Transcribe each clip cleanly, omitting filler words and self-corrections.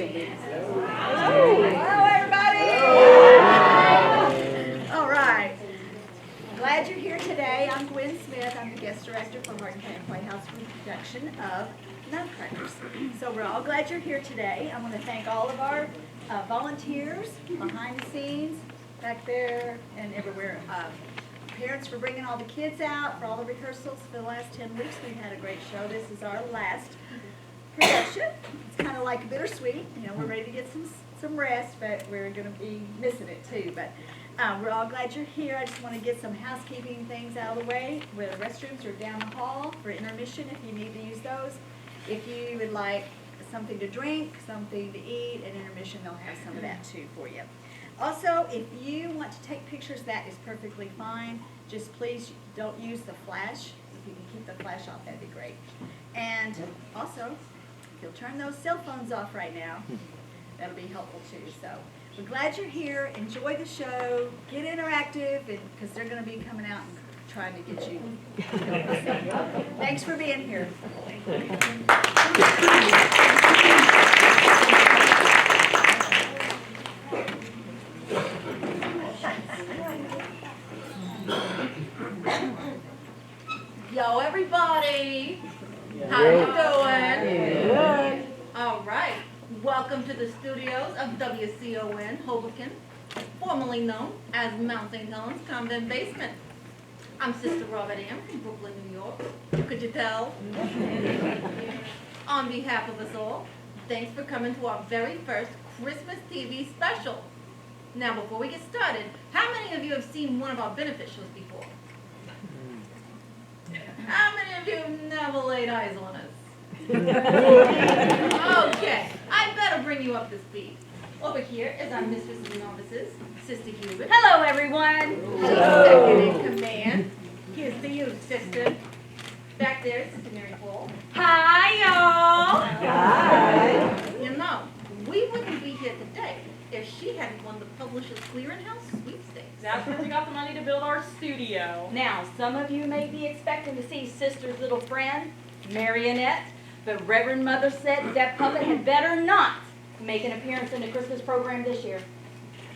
Hello, everybody. All right. Glad you're here today. I'm Gwen Smith. I'm the guest director for Hardin County Playhouse production of Nuncrackers. So we're all glad you're here today. I want to thank all of our volunteers behind the scenes, back there and everywhere. Parents for bringing all the kids out, for all the rehearsals for the last 10 weeks. We've had a great show. This is our last production. It's kind of like bittersweet. You know, we're ready to get some rest, but we're going to be missing it too. But we're all glad you're here. I just want to get some housekeeping things out of the way. Where the restrooms are down the hall for intermission if you need to use those. If you would like something to drink, something to eat, and intermission, they'll have some of that too for you. Also, if you want to take pictures, that is perfectly fine. Just please don't use the flash. If you can keep the flash off, that'd be great. And also, if you'll turn those cell phones off right now, that'll be helpful too. So we're glad you're here. Enjoy the show. Get interactive, because they're going to be coming out and trying to get you. Thanks for being here. Yo, everybody! How you doing? Good. All right. Welcome to the studios of WCON Hoboken, formerly known as Mount St. Helens Convent Basement. I'm Sister Robert Ann from Brooklyn, New York. Could you tell? On behalf of us all, thanks for coming to our very first Christmas TV special. Now, before we get started, how many of you have seen one of our benefit shows before? How many of you have never laid eyes on us? Okay, I better bring you up to speed. Over here is our mistress of novices, Sister Hubert. Hello, everyone. Second in command. Here's to you, sister. Back there is Sister Mary Paul. Hi, y'all. Hi. You know, we wouldn't be here today if she hadn't won the Publishers Clearinghouse sweepstakes. That's where we got the money to build our studio. Now, some of you may be expecting to see Sister's little friend, Marionette, but Reverend Mother said that puppet had better not make an appearance in the Christmas program this year.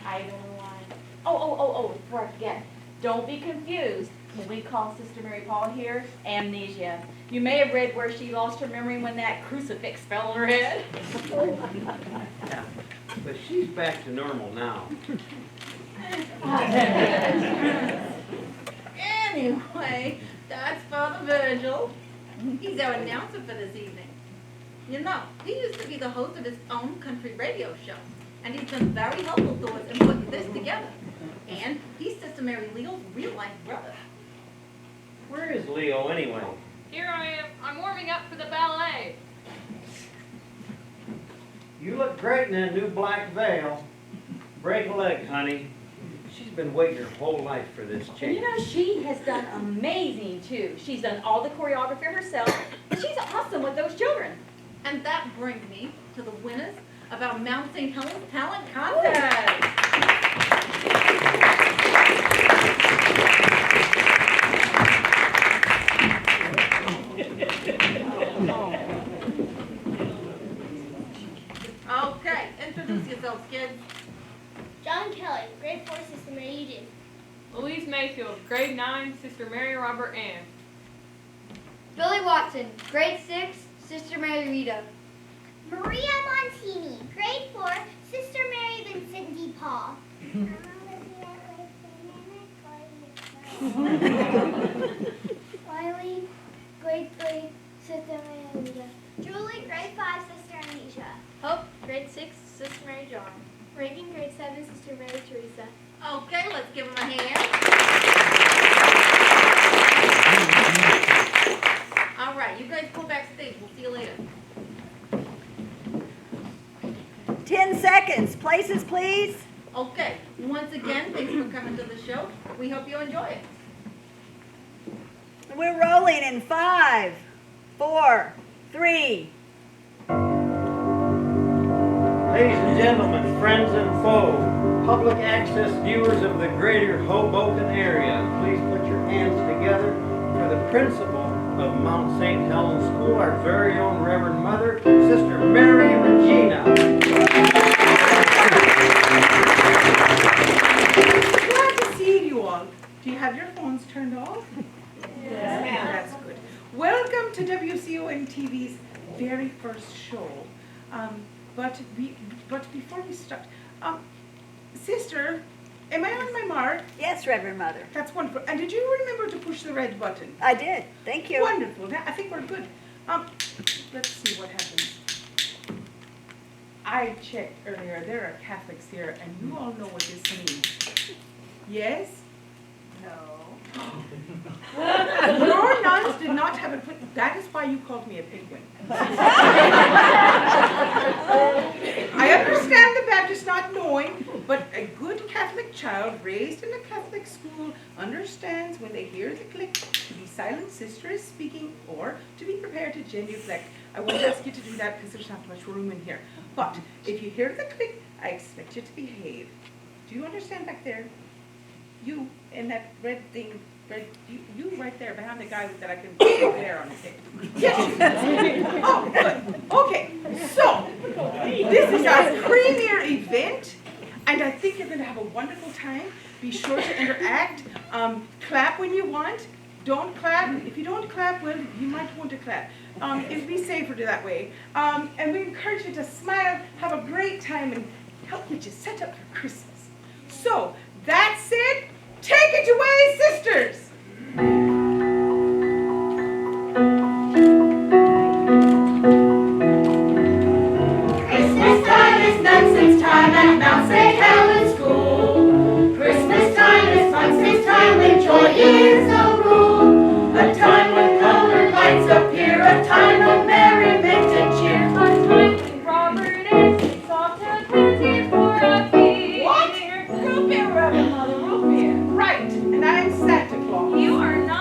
I don't know why. Oh, before I forget, don't be confused when we call Sister Mary Paul here amnesia. You may have read where she lost her memory when that crucifix fell on her head. Yeah, but she's back to normal now. Anyway, that's Father Virgil. He's our announcer for this evening. You know, he used to be the host of his own country radio show, and he's been very helpful to us in putting this together. And he's Sister Mary Leo's real-life brother. Where is Leo anyway? Here I am. I'm warming up for the ballet. You look great in that new black veil. Break a leg, honey. She's been waiting her whole life for this And change. you know, she has done amazing, too. She's done all the choreography herself, and she's awesome with those children. And that brings me to the winners of our Mount St. Helens Talent Contest. Okay, introduce yourselves, kids. John Kelly, grade 4, Sister Mary Eugene. Louise Mayfield, grade 9, Sister Mary Robert Ann. Billy Watson, grade 6, Sister Mary Rita. Maria Montini, grade 4, Sister Mary Vincent D. Paul. Wiley, grade 3, Sister Mary Rita. Julie, grade 5, Sister Anisha. Hope, grade 6, Sister Mary John. Reagan, grade 7, Sister Mary Teresa. Okay, let's give them a hand. All right, you guys go backstage. We'll see you later. 10 seconds. Places, please. Okay, once again, thanks for coming to the show. We hope you enjoy it. We're rolling in 5, 4, 3. Ladies and gentlemen, friends and foes, public access viewers of the greater Hoboken area, please put your hands together for the principal of Mount St. Helens School, our very own Reverend Mother, Sister Mary Regina. me start. Sister, am I on my mark? Yes, Reverend Mother. That's wonderful. And did you remember to push the red button? I did. Thank you. Wonderful. Now, I think we're good. Let's see what happens. I checked earlier. There are Catholics here, and you all know what this means. Yes? No. Your nuns did not have a twin. That is why you called me a penguin. I understand the Baptist not knowing, but a good Catholic child raised in a Catholic school understands when they hear the click to be silent, sister is speaking, or to be prepared to genuflect. I won't ask you to do that because there's not much room in here. But if you hear the click, I expect you to behave. Do you understand back there? You in that red thing, you right there behind the guy that I can see there on the table. Yes, you. Oh, good. Okay, so this is our premier event, and I think you're going to have a wonderful time. Be sure to interact. Clap when you want. Don't clap. If you don't clap, well, you might want to clap. It'll be safer that way. And we encourage you to smile, have a great time, and help get you set up for Christmas. So, that said, take it away, sisters! Christmas time is nonsense time at Mount St. Helens School. Christmas time is nonsense time when joy is the rule. A time when colored lights appear, a time of merriment and cheer. A time when Robert is off to Quincy for a feast. What? Root beer, Reverend Mother, root beer. Right, and I'm Santa Claus. You are not.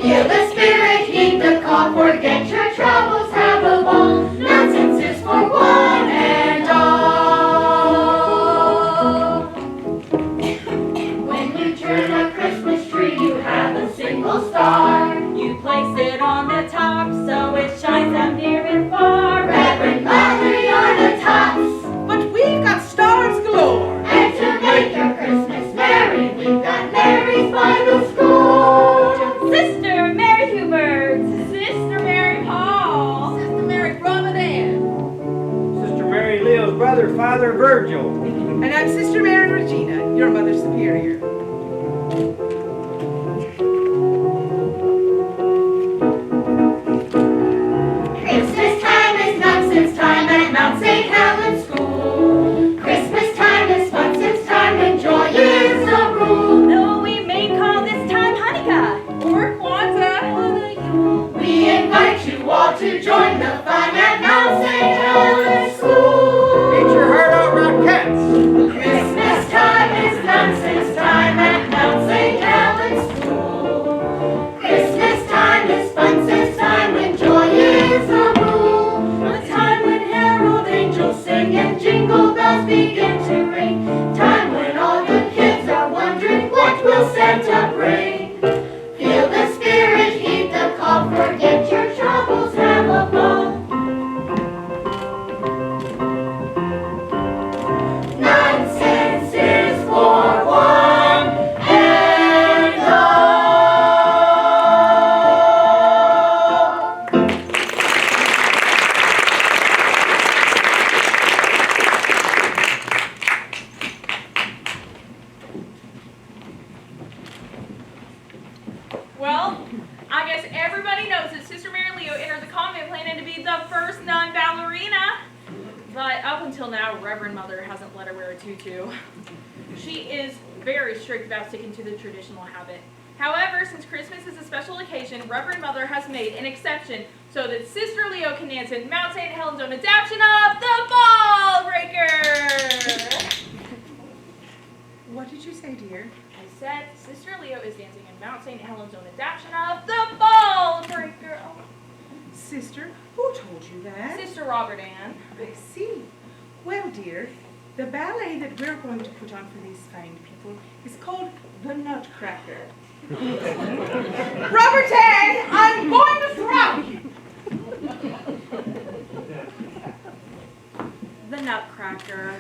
Feel the spirit, heed the call, forget your troubles, have a ball. Nonsense is for one and all. When you turn a Christmas tree, you have a single star. You place it on the top so it shines out near and far. Reverend Mother, you're the tops. But we've got stars galore. And to make your Christmas merry, we've got Mary's Bible School. Sister Mary Hubert, Sister Mary Paul, Sister Mary Robert Ann. Sister Mary Leo's brother, Father Virgil. And I'm Sister Mary Regina, your Mother Superior. Christmas time is nonsense time at Mount St. Helens School. Christmas time is nonsense time when joy is the rule. though we may call this time Hanukkah or Kwanzaa. We invite you all to join the fun at Mount St. Helens School. Get your heart out, Rockettes. Christmas time is nonsense time at Mount St. Helens School. Christmas time is nonsense time when joy is the rule. A time when herald angels sing and jingle bells begin to ring. Time when all the kids are wondering what will Santa bring. Feel the spirit, heed the call, forget your troubles, have a ball. Nonsense is for one and all. Well, I guess everybody knows that Sister Mary Leo entered the convent planning to be the first nun ballerina. But up until now, Reverend Mother hasn't let her wear a tutu. She is very strict about sticking to the traditional habit. However, since Christmas is a special occasion, Reverend Mother has made an exception so that Sister Leo can dance in Mount St. Helens' own adaptation of the Ball Breaker. What did you say, dear? I said Sister Leo is dancing in Mount St. Helens' own adaptation of the Ball Breaker. Oh, Sister, who told you that? Sister Robert Ann. I see. Well, dear, the ballet that we're going to put on for these fine people is called the Nutcracker. Robert Ann, I'm going to throw you. The Nutcracker.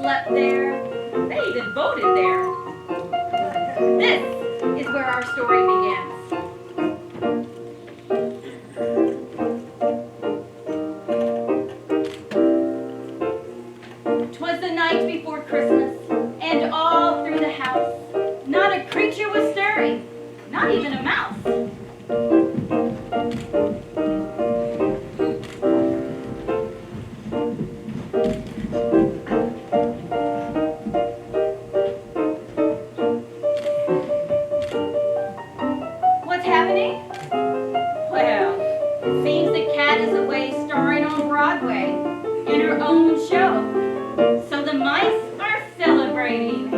slept there. They even voted there. This is where our story begins. 'Twas the night before Christmas, and all through the house, not a creature was stirring, not even a mouse. What's happening? Well, it seems the cat is away starring on Broadway in her own show. So the mice are celebrating.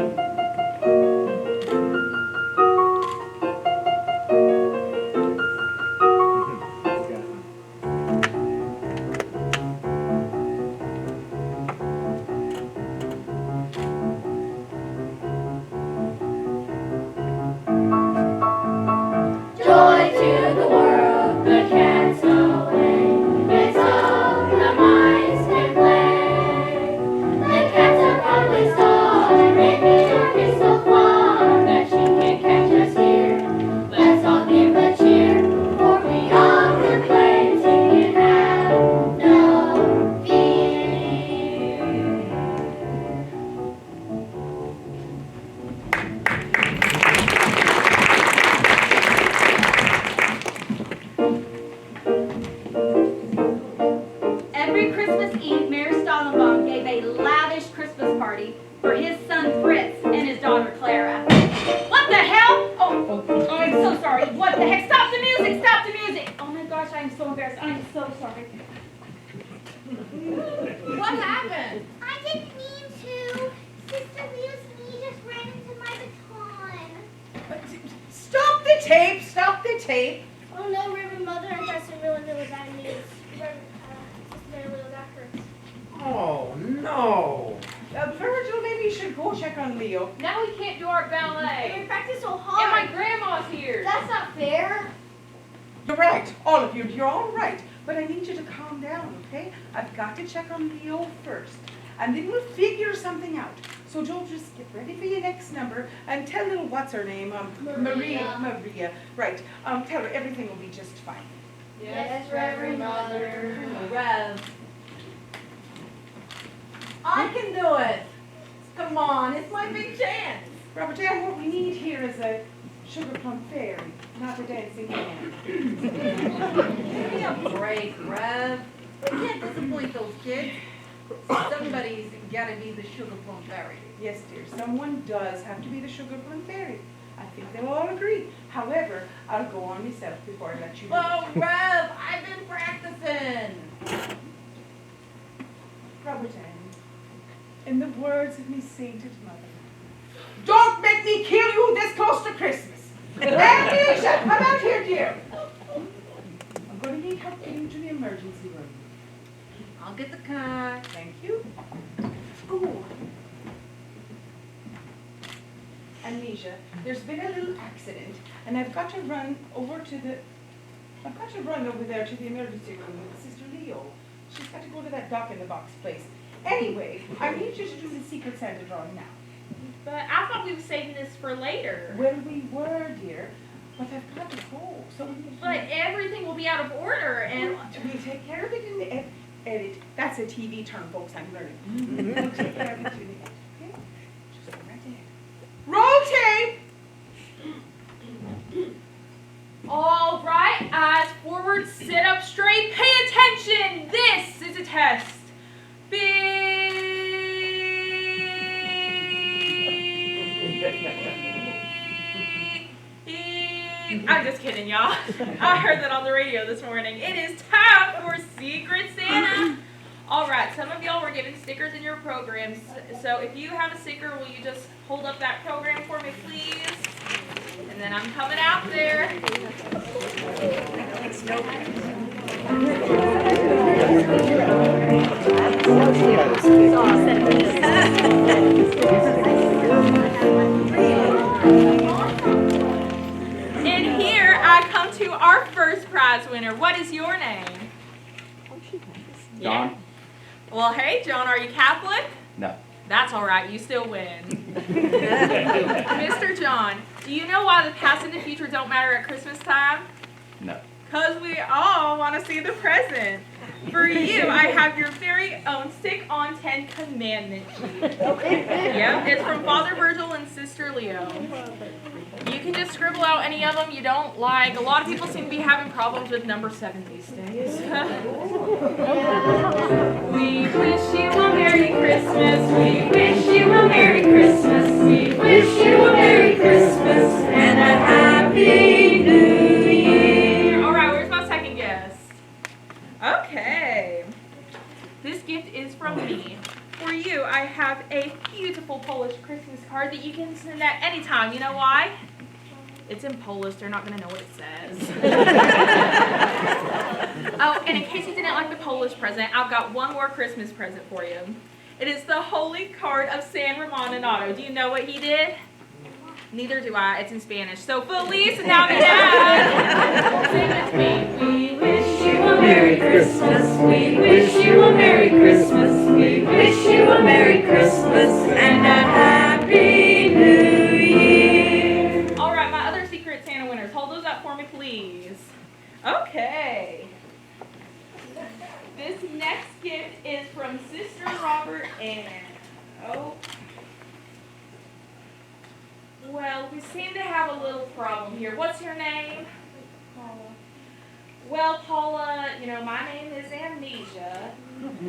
Joy to the world, the cat's away, and so the mice can play. The cats are probably sore, maybe your crystal far, that she can't catch us here. Let's all give a cheer, for we all can play, singing have no fear. Every Christmas Eve, Mayor Stalenbaum gave a lavish Christmas party for his son Fritz and his daughter Clara. What the hell? Oh, I'm so sorry. What the heck? Stop the music! Stop the music! Oh my gosh, I'm so embarrassed. I'm so sorry. What happened? I didn't mean to. Sister Leo's knee just ran into my baton. Stop the tape, stop the tape. Oh no, Reverend Mother, I got some really, really bad news. Sister Leo got hurt. Oh, no. Virgil, maybe you should go check on Leo. Now we can't do our We ballet. practiced so And hard. my grandma's here. That's not fair. You're right, all of you, you're all right. But I need you to calm down, okay? I've got to check on Leo first. And then we'll figure something out. So Joel, just get ready for your next number and tell little, what's her name? Maria. Right. Tell her everything will be just fine. Yes, Reverend Mother. Rev. I can do it. Come on, it's my big chance. Robert Ann, what we need here is a sugar plum fairy, not a dancing man. Give me a break, Rev. We can't disappoint those kids. Somebody's gotta be the sugar plum fairy. Yes, dear, someone does have to be the sugar plum fairy. I think they'll all agree. However, I'll go on myself before I let you know. Oh, Rev, I've been practicing. Robert Ann, in the words of me sainted mother, don't make me kill you this close to Christmas. Amnesia, come out here, dear. I'm going to need help getting you to the emergency room. I'll get the car. Thank you. Ooh. Amnesia, there's been a little accident, and I've got to run over there to the emergency room with Sister Leo. She's got to go to that Doc in the Box place. Anyway, I need you to do the Secret Santa drawing now. But I thought we were saving this for later. Well, we were, dear, but I've got to go. So we can But everything will be out of order and we'll take care of it in the edit. That's a TV term, folks. I'm learning. We'll take care of it in the edit. Okay? Just go right there. Roll tape. all right, eyes forward, sit up straight, pay attention. This is a test. I'm just kidding, y'all. I heard that on the radio this morning. It is time for Secret Santa. All right, some of y'all were given stickers in your programs. So if you have a sticker, will you just hold up that program for me, please? And then I'm coming out there. And here I come to our first prize winner. What is your name? John? Well, hey, John, are you Catholic? No. That's all right, you still win. Mr. John, do you know why the past and the future don't matter at Christmas time? No. Because we all want to see the present. For you, I have your very own stick-on 10 commandment sheet. Yep, it's from Father Virgil and Sister Leo. You can just scribble out any of them you don't like. A lot of people seem to be having problems with number 7 these days. We wish you a Merry Christmas. We wish you a Merry Christmas. We wish you a Merry Christmas and a Happy New Year. All right, where's my second guest? Okay. This gift is from me. For you, I have a beautiful Polish Christmas card that you can send at any time. You know why? It's in Polish. They're not going to know what it says. Oh, and in case you didn't like the Polish present, I've got one more Christmas present for you. It is the Holy Card of San Romano. Do you know what he did? Neither do I. It's in Spanish. So, Feliz Navidad! Sing with me. We wish you a Merry Christmas. We wish you a Merry Christmas. We wish you a Merry Christmas and a Happy New Year. All right, my other Secret Santa winners. Hold those up for me, please. Okay. This next gift is from Sister Robert Ann. Oh. Well, we seem to have a little problem here. What's your name? Paula. Well, Paula, you know, my name is Amnesia.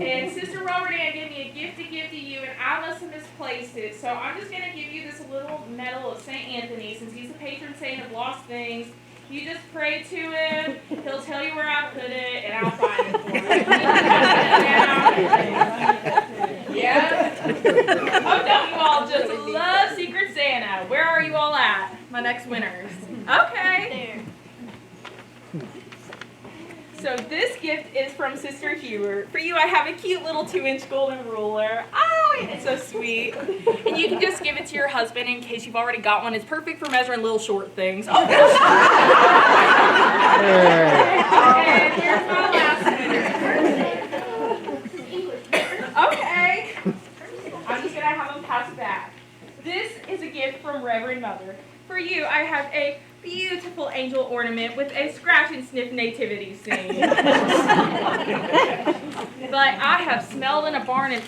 And Sister Robert Ann gave me a gift to give to you, and I must have misplaced it. So I'm just going to give you this little medal of St. Anthony, since he's the patron saint of lost things. You just pray to him, he'll tell you where I put it, and I'll find it for you. Yeah? Oh, don't you all just love Secret Santa? Where are you all at, my next winners? Okay. So this gift is from Sister Hubert. For you, I have a cute little 2-inch golden ruler. Oh, it's so sweet. And you can just give it to your husband in case you've already got one. It's perfect for measuring little short things. Oh, gosh. And here's my last winner. Okay. I'm just going to have them pass it back. This is a gift from Reverend Mother. For you, I have a beautiful angel ornament with a scratch and sniff nativity scene. But I have smelled in a barn and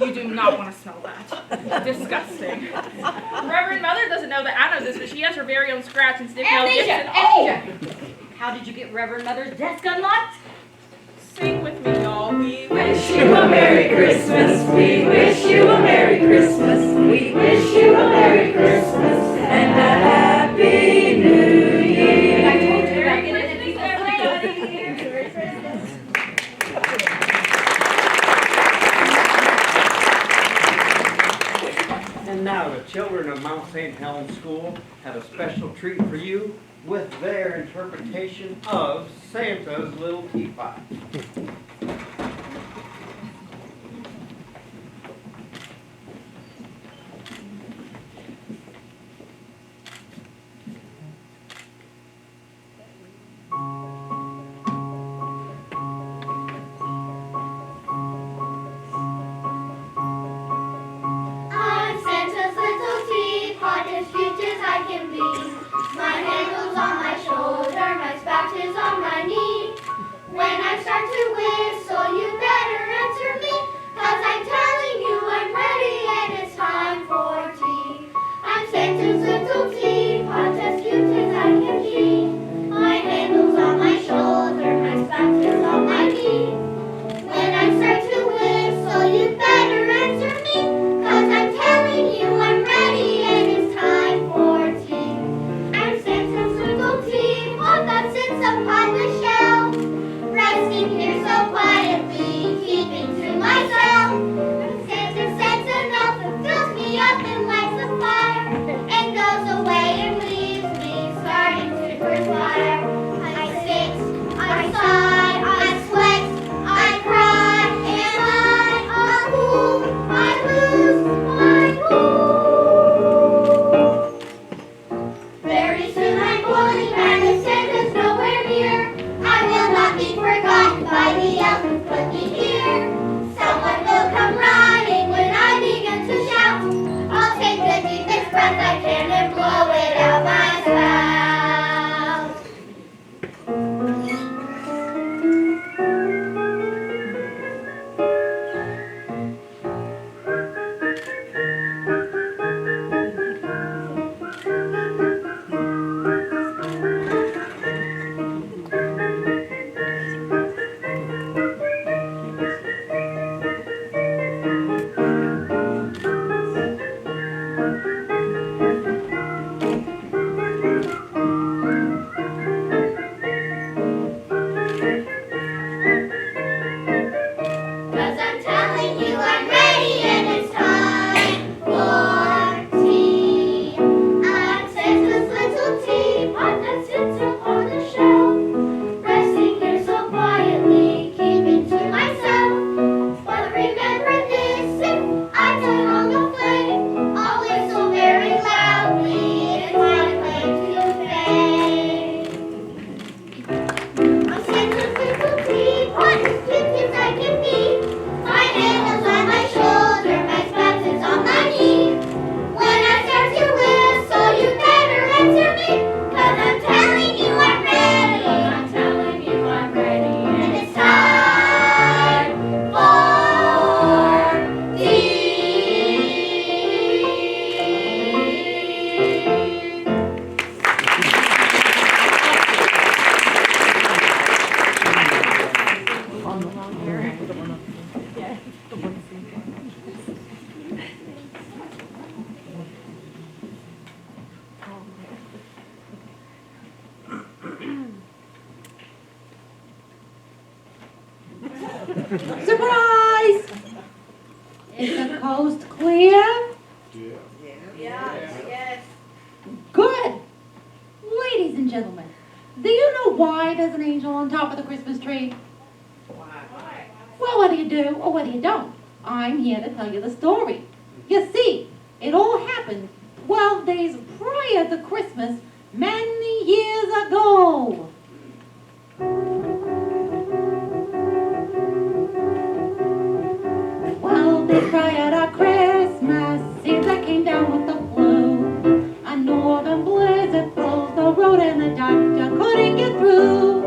you do not want to smell that. Disgusting. Reverend Mother doesn't know that I know this, but she has her very own scratch and sniff nail gifts. Amnesia! How did you get Reverend Mother's desk unlocked? Sing with me, y'all. We wish you a Merry Christmas. We wish you a Merry Christmas. We wish you a Merry Christmas and a Happy New Year. I told you about getting it these everybody. Merry Christmas. And now the children of Mount St. Helens School have a special treat for you with their interpretation of Santa's Little Teapot. I'm Santa's little teapot, as cute as I can be. My handle's on my shoulder, my spout is on my knee. When I start to whistle, Surprise! Is the coast clear? Yes. Good. Ladies and gentlemen, do you know why there's an angel on top of the Christmas tree? Well, whether you do or whether you don't, I'm here to tell you the story. You see, it all happened 12 days prior to Christmas many years ago. 12 days prior to Christmas, Santa came down with the flu. A northern blizzard froze the road and the doctor couldn't get through.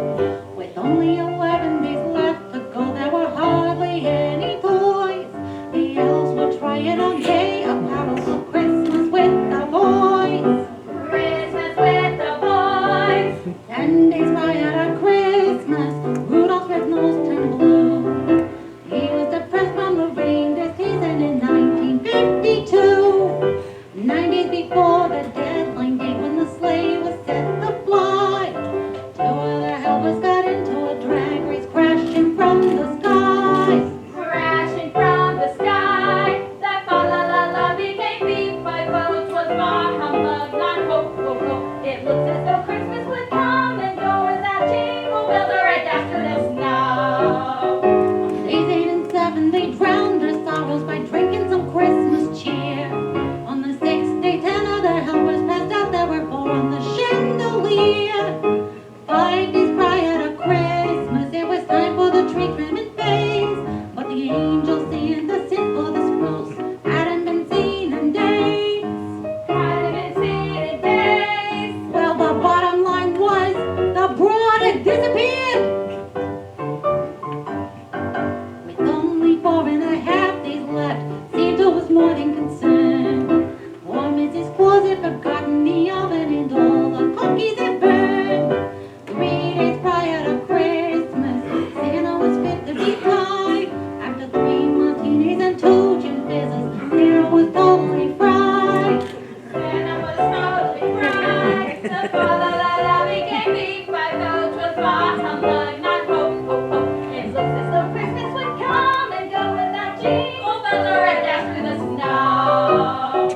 With only 11 days left to go, there were hardly any toys. The elves were trying all day a battle for Christmas with the boys. Christmas with the boys. 10 days prior to Christmas, Rudolph's red nose turned blue. He was depressed from the reindeer's season in 1952. 9 days before the deadline date when the sleigh was set to fly, 2 of the helpers got into a drag race crashing from the skies. Crashing from the sky. That fa la la la became beat by boats. Was bah humbug, not ho ho ho. It looks as though Christmas would come and go without jingle bells or a dash through the snow. On days 8 and 7, they drowned their sorrows by drinking some Christmas cheer. On the 6th day, 10 of their helpers passed out. There were 4 on the chandelier. 5 days prior to Christmas, it was time for the tree trimming phase. But the angel seeing the sin for the scrolls hadn't been seen in days. Hadn't been seen in days. Well, the bottom line was the broad had disappeared. With only 4.5 days left, Santa was more than concerned. Poor Mrs. Claus had forgotten the oven and all the cookies had burned. 3 days prior to Christmas, Santa was fit to be tied. After 3 martinis and 2 gin fizzes, Santa was totally fried. Santa was totally fried. The fa la la la became beat by boats. Was bah humbug, not ho ho ho. It looks as though Christmas would come and go without jingle bells or a dash through the snow.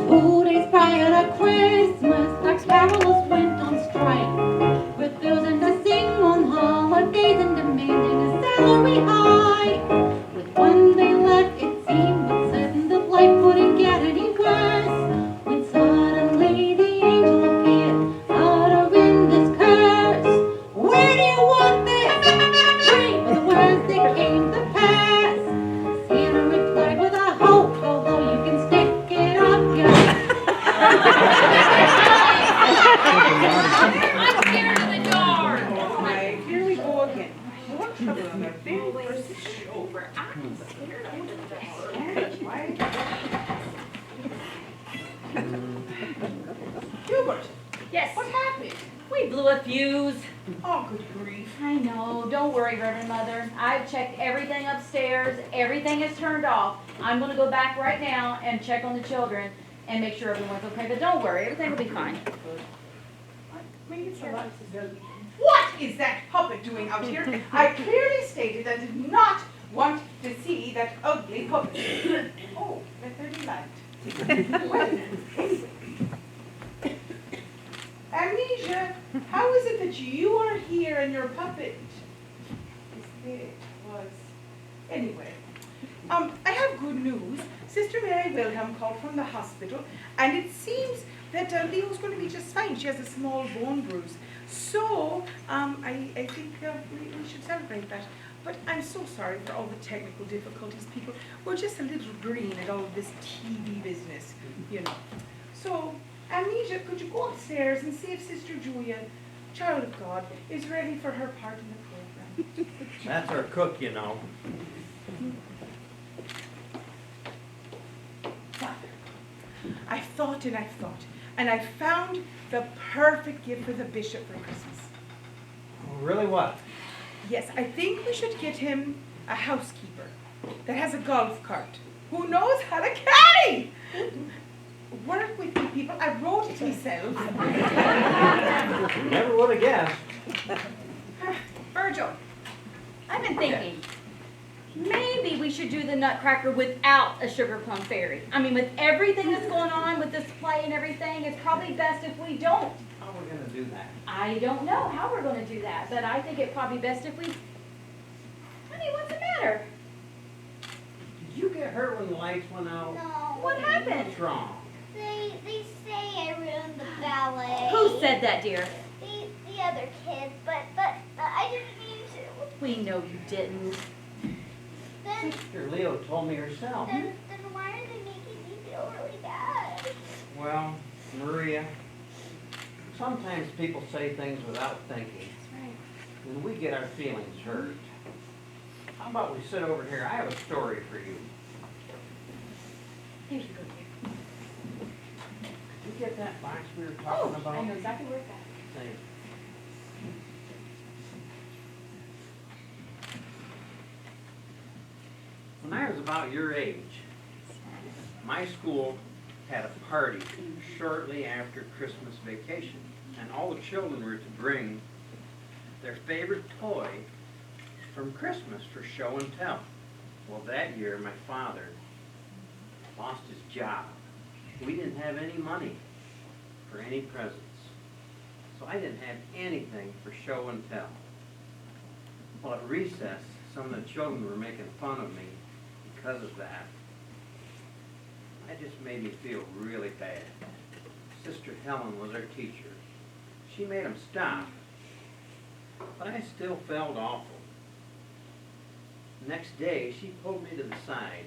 2 days prior to Christmas, the carolers went on strike, refusing to sing on holidays and demanding a salary high. With 1 day left, it seemed but certain that life couldn't get any worse, when suddenly the angel appeared, uttering this curse. Where do you want this? Pray for the words that came to pass. Santa replied with a hope, although you can stick it up your I'm scared of the dark. Right, here we go again. What trouble on our very first show? I'm scared of the dark. Hubert, Yes, what happened? we blew a fuse. Oh, good grief. I know. Don't worry, Reverend Mother. I've checked everything upstairs. Everything is turned off. I'm going to go back right now and check on the children and make sure everyone's okay. But don't worry, everything will be fine. Maybe it's a lot. What is that puppet doing out here? I clearly stated I did not want to see that ugly puppet. Oh, let there be light. Well, anyway. Amnesia, how is it that you are here and your puppet was... Anyway, I have good news. Sister Mary Wilhelm called from the hospital, and it seems that Leo's going to be just fine. She has a small bone bruise. So, I think we should celebrate that. But I'm so sorry for all the technical difficulties, people. We're just a little green at all of this TV business, you know. So, Amnesia, could you go upstairs and see if Sister Julia, child of God, is ready for her part in the program? That's our cook, you know. Father, I thought and I thought, and I found the perfect gift for the bishop for Christmas. Really what? Yes, I think we should get him a housekeeper that has a golf cart, who knows how to caddy. Work with me, people. I wrote it myself. Never would have guessed. Virgil, I've been thinking, maybe we should do the Nutcracker without a sugar plum fairy. I mean, with everything that's going on with this play and everything, it's probably best if we don't. How are we gonna do that? I don't know how we're gonna do that, but I think it's probably best if we... Honey, what's the matter? Did you get hurt when the lights went out? No. What happened? What's wrong? They say I ruined the ballet. Who said that, dear? The other kids, but I didn't mean to. We know you didn't. Then Sister Leo told me herself. then why are they making me feel really bad? Well, Maria, sometimes people say things without thinking, That's right. and we get our feelings hurt. How about we sit over here? I have a story for you. Here you go, dear. Did you get that box we were talking about? I know exactly where it's at. Thanks. When I was about your age, my school had a party shortly after Christmas vacation, and all the children were to bring their favorite toy from Christmas for show and tell. Well, that year, my father lost his job. We didn't have any money for any presents, so I didn't have anything for show and tell. Well, at recess, some of the children were making fun of me because of that. That just made me feel really bad. Sister Helen was our teacher. She made them stop, but I still felt awful. Next day, she pulled me to the side,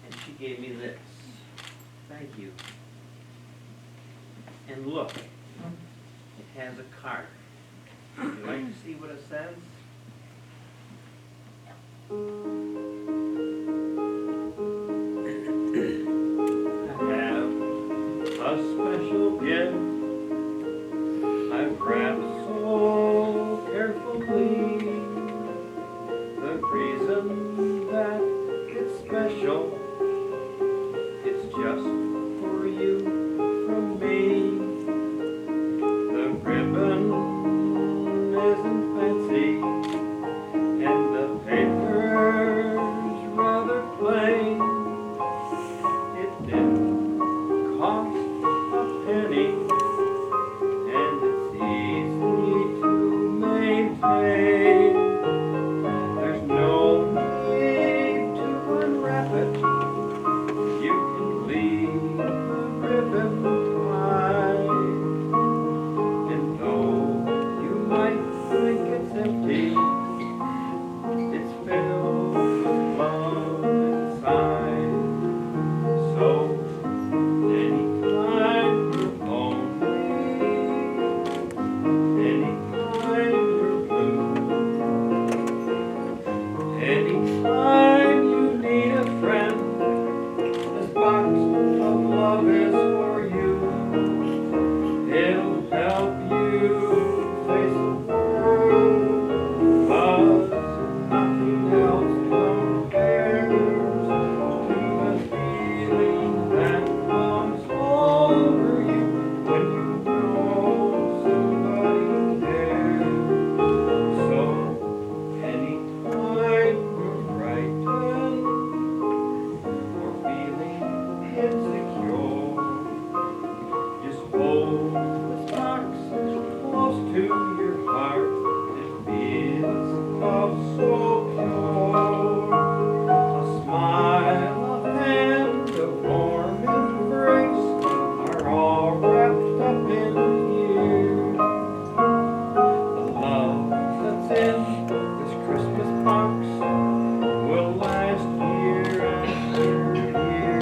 and she gave me this. Thank you. And look, it has a card. Would you like to see what it says? I have a special gift I've wrapped so carefully. The reason that it's special, it's just for you from me. The ribbon isn't fancy, and the paper's rather plain. It didn't cost a penny, and it's easy to maintain. There's no need to unwrap it. You can leave the ribbon tied. And though you might think it's empty, it's filled with love inside. So anytime you're lonely, anytime you're blue, anytime you need a friend, this box of love is for you. It'll help you face the world, 'cause nothing else compares to the feeling that comes over you when you know somebody cares. So anytime you're frightened or feeling insecure, just hold this box close to your heart. It feels love so pure. A smile, a hand, a warm embrace are all wrapped up in here. The love that's in this Christmas box will last year after year.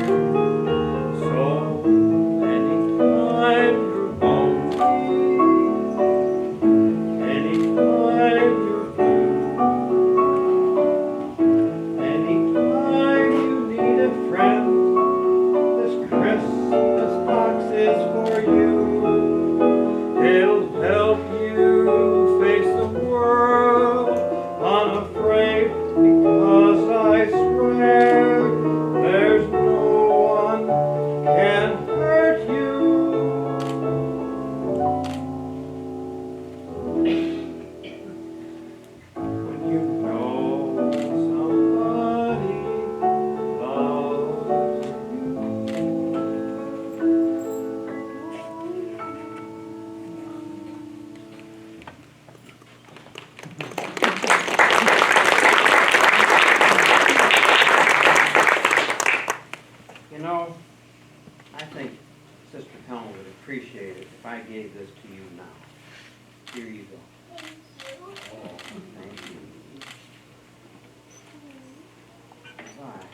You know, I think Sister Helen would appreciate it if I gave this to you now. Here you go. Oh, thank you. Bye.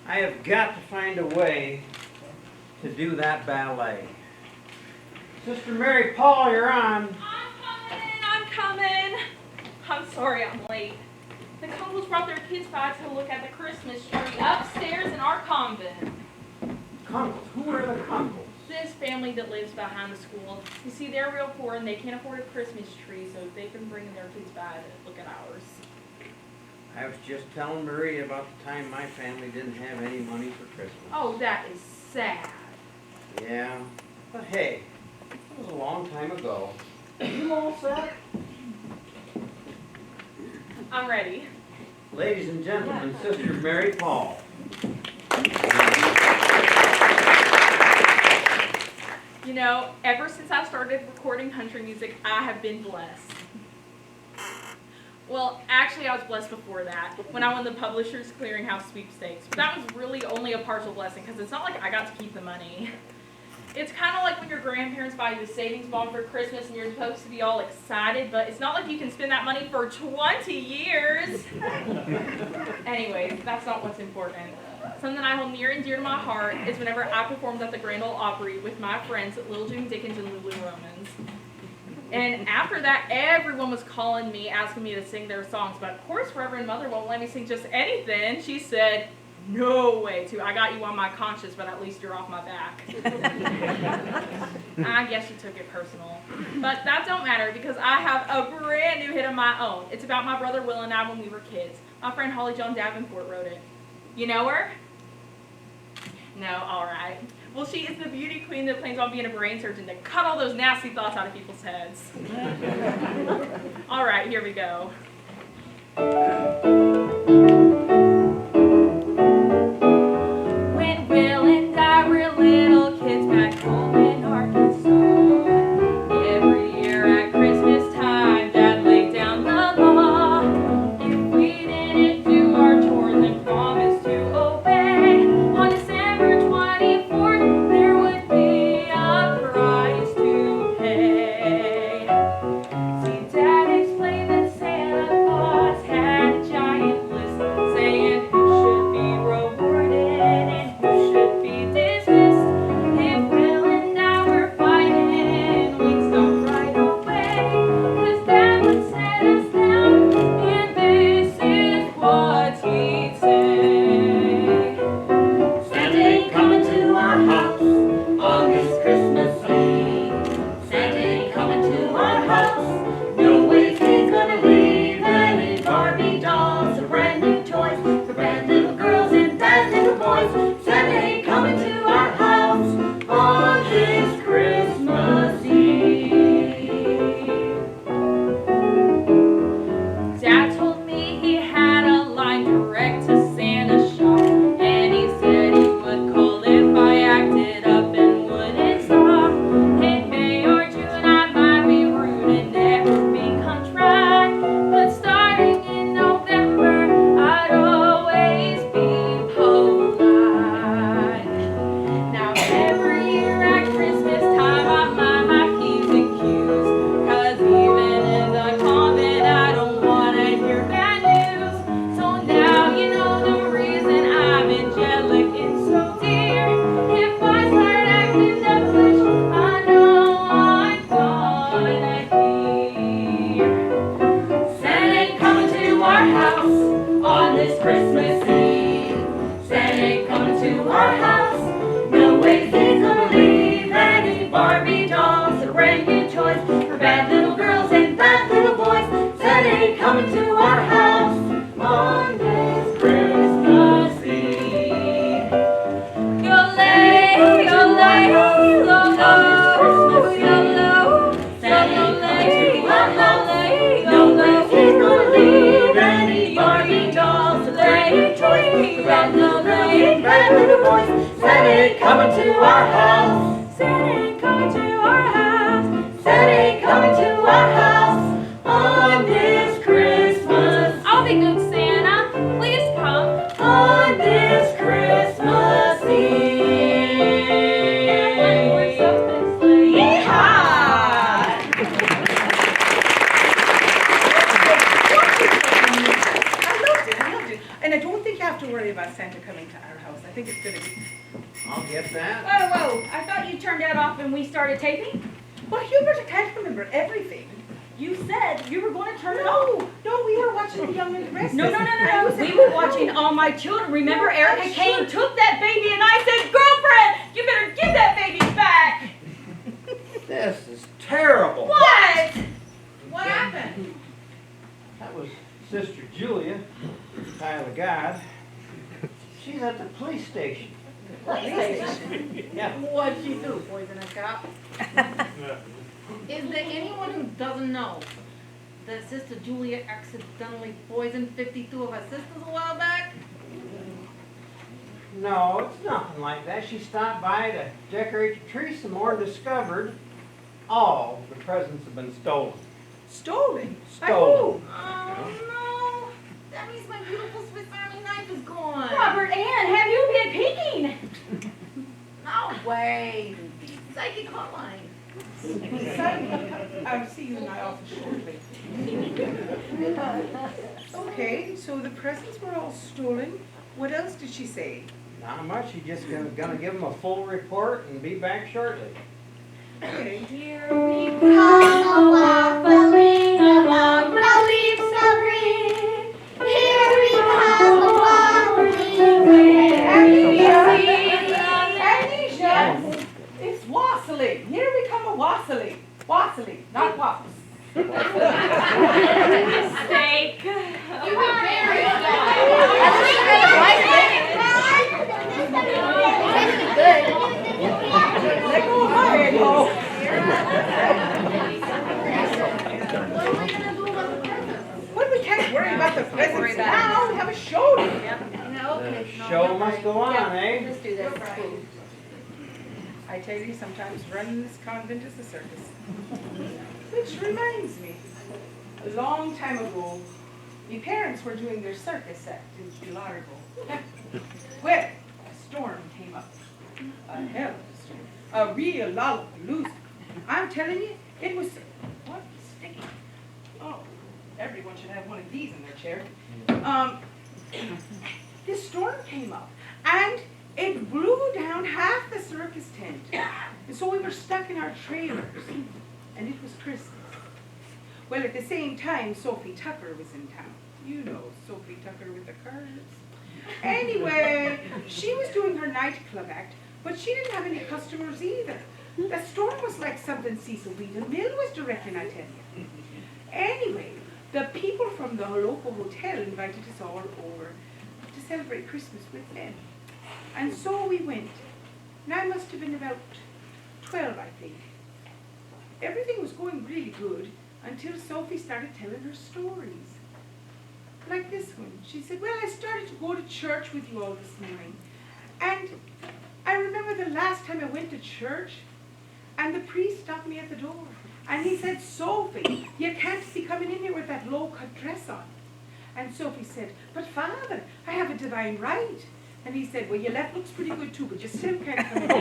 I have got to find a way to do that ballet. Sister Mary Paul, you're on. I'm coming. I'm sorry I'm late. The couples brought their kids by to look at the Christmas tree upstairs in our convent. Conkles. Who are the Conkles? This family that lives behind the school. You see, they're real poor and they can't afford a Christmas tree, so they've been bringing their kids by to look at ours. I was just telling Maria about the time my family didn't have any money for Christmas. Oh, that is sad. Yeah, but hey, it was a long time ago. You all set? I'm ready. Ladies and gentlemen, Sister Mary Paul. You know, ever since I started recording country music, I have been blessed. Well, actually, I was blessed before that, when I won the Publishers Clearinghouse sweepstakes. But that was really only a partial blessing, because it's not like I got to keep the money. It's kind of like when your grandparents buy you a savings bond for Christmas and you're supposed to be all excited, but it's not like you can spend that money for 20 years. Anyways, that's not what's important. Something I hold near and dear to my heart is whenever I performed at the Grand Ole Opry with my friends Lil June Dickens and Lulu Romans. And after that, everyone was calling me, asking me to sing their songs. But of course, Reverend Mother won't let me sing just anything. She said, "No way, too. I got you on my conscience, but at least you're off my back." I guess she took it personal. But that don't matter because I have a brand new hit of my own. It's about my brother Will and I when we were kids. My friend Holly Joan Davenport wrote it. You know her? No, all right. Well, she is the beauty queen that plans on being a brain surgeon to cut all those nasty thoughts out of people's heads. All right, here we go. When Will and I were little kids back home in Arkansas, every year at Christmas time, Dad laid down the law. If we didn't do our chores and promise to obey, on December 24th, there would be a price to pay. See, Dad explained that Santa Claus had ain't coming to our house. Santa ain't coming to our house. Santa ain't coming to our house on this Christmas. I'll be good, Santa. Please come. On this Christmas Eve. We're so excited. Yeehaw! I loved it. And I don't think you have to worry about Santa coming to our house. I think it's gonna be. I'll get that. Whoa, whoa, I thought you turned that off when we started taping. Well, Hubert, I can't remember everything. You said you were going to turn it off. No, we were watching The Young and the Restless. No. And you We said, were watching All My Children. Remember, Erica I'm Kane sure. took that baby and I said, girlfriend, you better give that baby back. This is terrible. What? What happened? That was Sister Julia, child of God. She's at the police station. Yeah. What'd she do, poison a cop? Is there anyone who doesn't know that Sister Julia accidentally poisoned 52 of her sisters a while back? No, it's nothing like that. She stopped by to decorate the tree some more and discovered all the presents have been stolen. Stolen? By Stolen. who? Oh no! That means my beautiful Swiss Army knife is gone. Robert Ann, have you been peeking? No way! Psychic hotline. I'll see you in my office shortly. Okay, so the presents were all stolen. What else did she say? Not much. She's just gonna give them a full report and be back shortly. Okay. Here we come waffling along the leaves of green. Here we come waffling where Amnesia! It's wassailing. Here we come a wassailing. Wassailing, not waffles. Mistake. You were very Let go of my head, ho. Well, we can't worry about the presents now. We have a show to do. The show must go on, eh? Let's do that. I tell you, sometimes running this convent is a circus. Which reminds me, a long time ago, my parents were doing their circus act in Largo. Well, a storm came up. A hell of a storm. A real lollapalooza. I'm telling you, it was, what, sticky. Oh, everyone should have one of these in their chair. This storm came up, and it blew down half the circus tent. And so we were stuck in our trailers, and it was Christmas. Well, at the same time, Sophie Tucker was in town. You know Sophie Tucker with the curves. Anyway, she was doing her nightclub act, but she didn't have any customers either. The storm was like something Cecil B. DeMille was directing, I tell you. Anyway, the people from the local hotel invited us all over to celebrate Christmas with them. And so we went. And I must have been about 12, I think. Everything was going really good until Sophie started telling her stories. Like this one. She said, well, I started to go to church with you all this morning. And I remember the last time I went to church, and the priest stopped me at the door. And he said, Sophie, you can't be coming in here with that low-cut dress on. And Sophie said, but Father, I have a divine right. And he said, well, your left looks pretty good too, but you still can't come in. I'm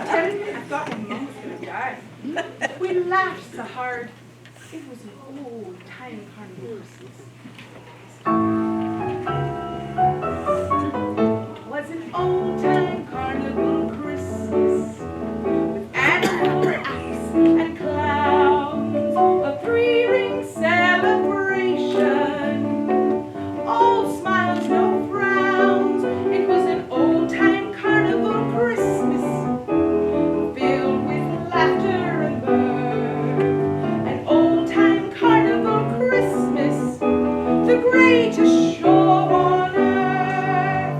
telling you, I thought my mom was going to die. We laughed so hard. It was an old-time carnival Christmas. It was an old-time carnival Christmas with animal acts and clowns, a three-ring celebration, all smiles, no frowns. It was an old-time carnival Christmas filled with laughter and mirth, an old-time carnival Christmas, the greatest show on earth.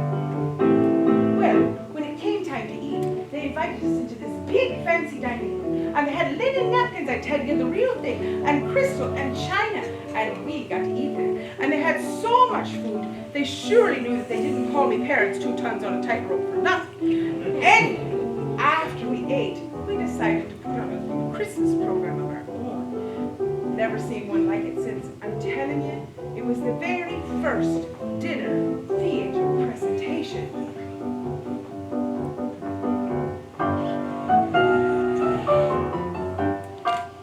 Well, when it came time to eat, they invited us into this big fancy dining room, and they had linen napkins, I tell you, the real thing, and crystal and china, and we got to eat there. And they had so much food, They surely knew that they didn't call me parents 2 tons on a tightrope for nothing. Anyway, after we ate, we decided to put on a Christmas program of our own. Never seen one like it since. I'm telling you, it was the very first dinner theater presentation.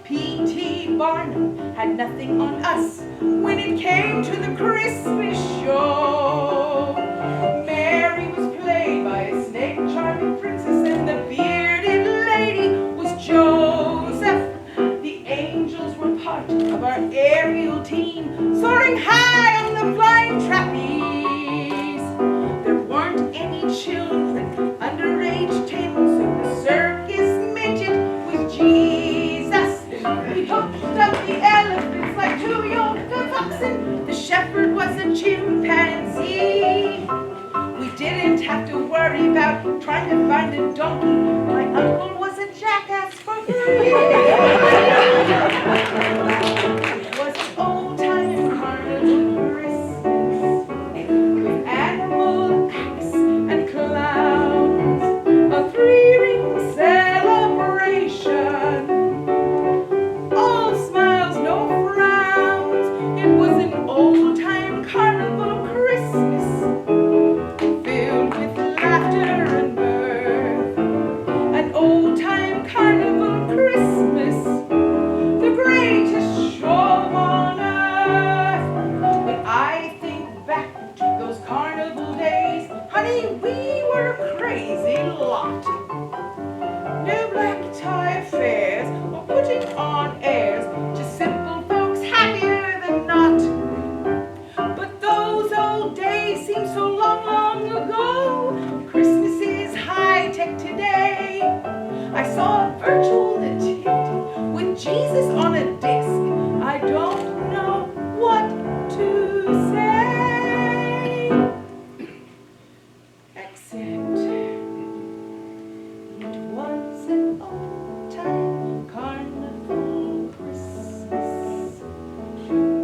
P.T. Barnum had nothing on us when it came to the Christmas show. Mary was played by a snake charming princess, and the bearded lady was Joseph. The angels were part of our aerial team, soaring high on the flying trapeze. There weren't any children under age 10, so the circus midget was Jesus. We hooked up the elephants like 2 yoked oxen. The shepherd was a chimpanzee. We didn't have to worry about trying to find a donkey. My uncle was a jackass for free. It was an old-time carnival Christmas with animal acts and clowns, a 3-ring celebration. All smiles, no frowns. It was an old-time carnival Christmas filled with laughter and mirth. An old-time carnival Christmas, the greatest show on earth. When I think back to those carnival days, honey, we were a crazy lot. No black tie affairs or putting on airs, just simple folks happier than not. But those old days seem so long, long ago. Christmas is high-tech today. I saw a virtual nativity with Jesus on a disc. I don't know what to say, except it was an old-time carnival Christmas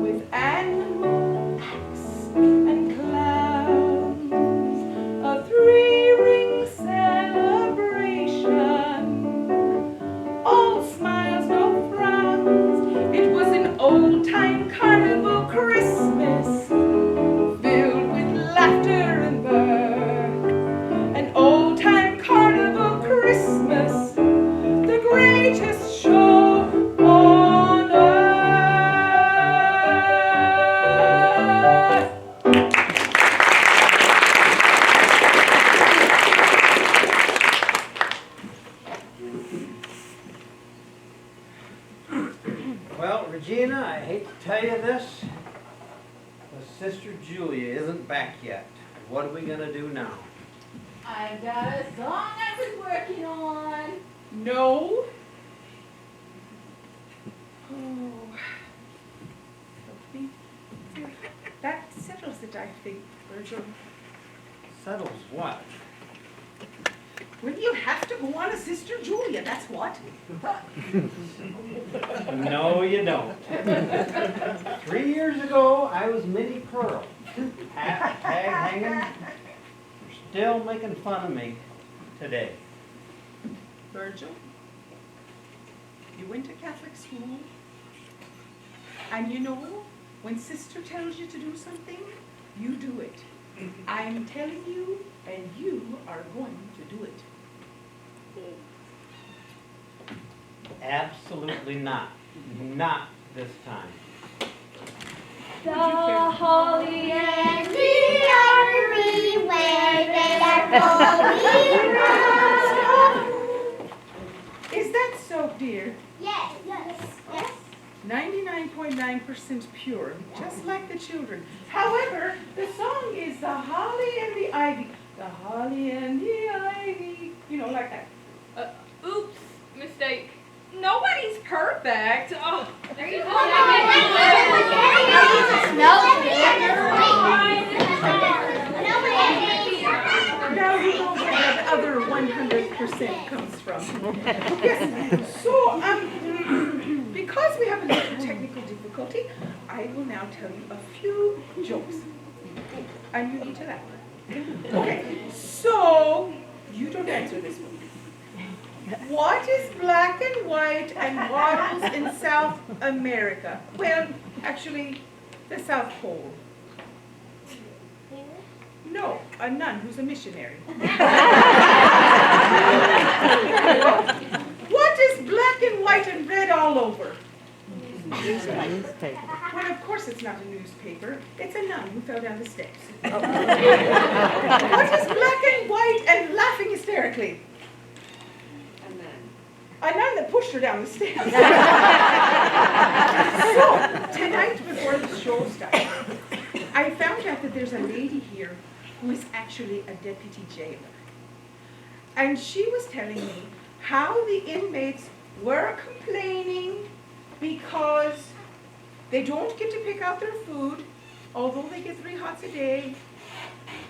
with animal acts and clowns, a 3-ring celebration, all smiles, no frowns. It was an old-time carnival Christmas filled with laughter and mirth. An old-time carnival Christmas, the greatest show on earth. Well, Regina, I hate to tell you this, but Sister Julia isn't back yet. What are we gonna do now? I've got a song I was working on. No. Oh. That settles it, I think, Virgil. Settles what? Well, you have to go on a Sister Julia, that's what. No, you don't. 3 years ago, I was Minnie Pearl. Hat, tag hanging. You're still making fun of me today. Virgil, you went to Catholic school, and you know, when Sister tells you to do something, you do it. I'm telling you, and you are going to do it. Absolutely not. Not this time. The holly and the armory where they are holy rose. Is that so, dear? Yes, yes, yes. 99.9% pure, just like the children. However, the song is the holly and the ivy. The holly and the ivy. You know, like that. Oops, mistake. Nobody's perfect. Oh, Are you Now we know where the other 100% comes from. Yes, so, because we have a little technical difficulty, I will now tell you a few jokes. And you need to laugh. Okay, so you don't answer this one. What is black and white and waddles in South America? Well, actually, the South Pole. No, a nun who's a missionary. What is black and white and red all over? Well, of course it's not a newspaper. It's a nun who fell down the steps. What is black and white and laughing hysterically? A nun that pushed her down the stairs. So, tonight before the show started, I found out that there's a lady here who is actually a deputy jailer. And she was telling me how the inmates were complaining because they don't get to pick out their food, although they get 3 hots a day.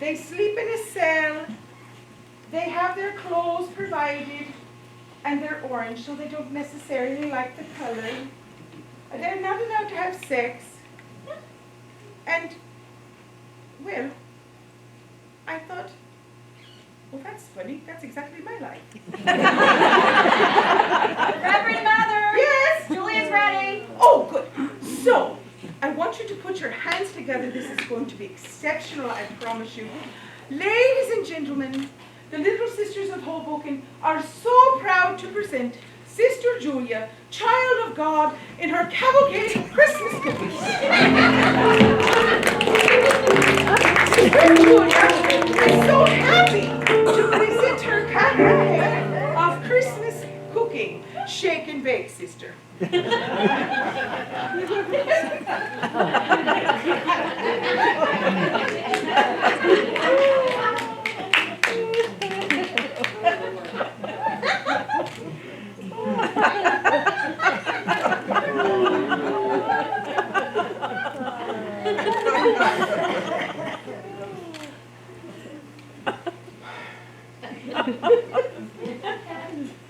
They sleep in a cell. They have their clothes provided, and they're orange, so they don't necessarily like the color. They're not allowed to have sex. And, well, I thought, well, that's funny. That's exactly my life. Reverend Mother! Yes? Julia's ready. Oh, good. So, I want you to put your hands together. This is going to be exceptional, I promise you. Ladies and gentlemen, the Little Sisters of Hoboken are so proud to present Sister Julia, Child of God, in her cavalcade of Christmas cookies. Sister Julia is so happy to present her cavalcade of Christmas cooking. Shake and bake, sister.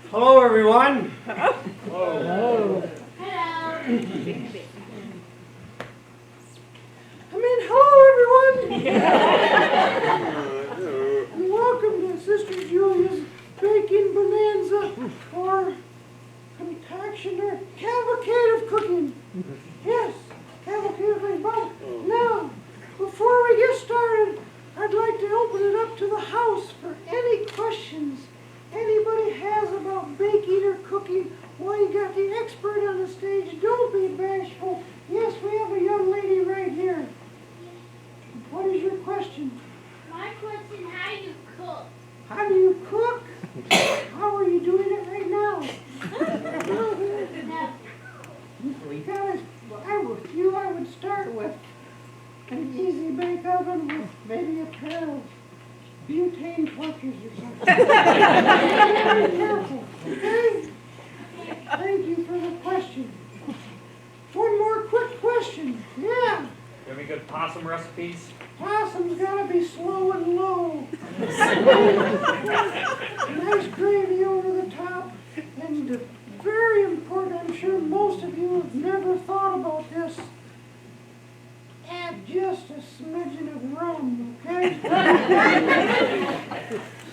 Hello, everyone. Hello. Hello, everyone. And welcome to Sister Julia's Baking Bonanza, or concoction, or cavalcade of cooking. Yes, cavalcade of cooking. But now, before we get started, I'd like to open it up to the house for any questions anybody has about baking or cooking. Well, you got the expert on the stage. Don't be bashful. Yes, we have a young lady right here. What is your question? My question, how do you cook? How do you cook? How are you doing it right now? We got it. With you, I would start with an easy bake oven with maybe a pair of butane torches or something. Be very careful, okay? Thank you for the question. One more quick question. Yeah. You have any good possum recipes? Possum's gotta be slow and low. Nice gravy over the top. And very important, I'm sure most of you have never thought about this. Add just a smidgen of rum, okay?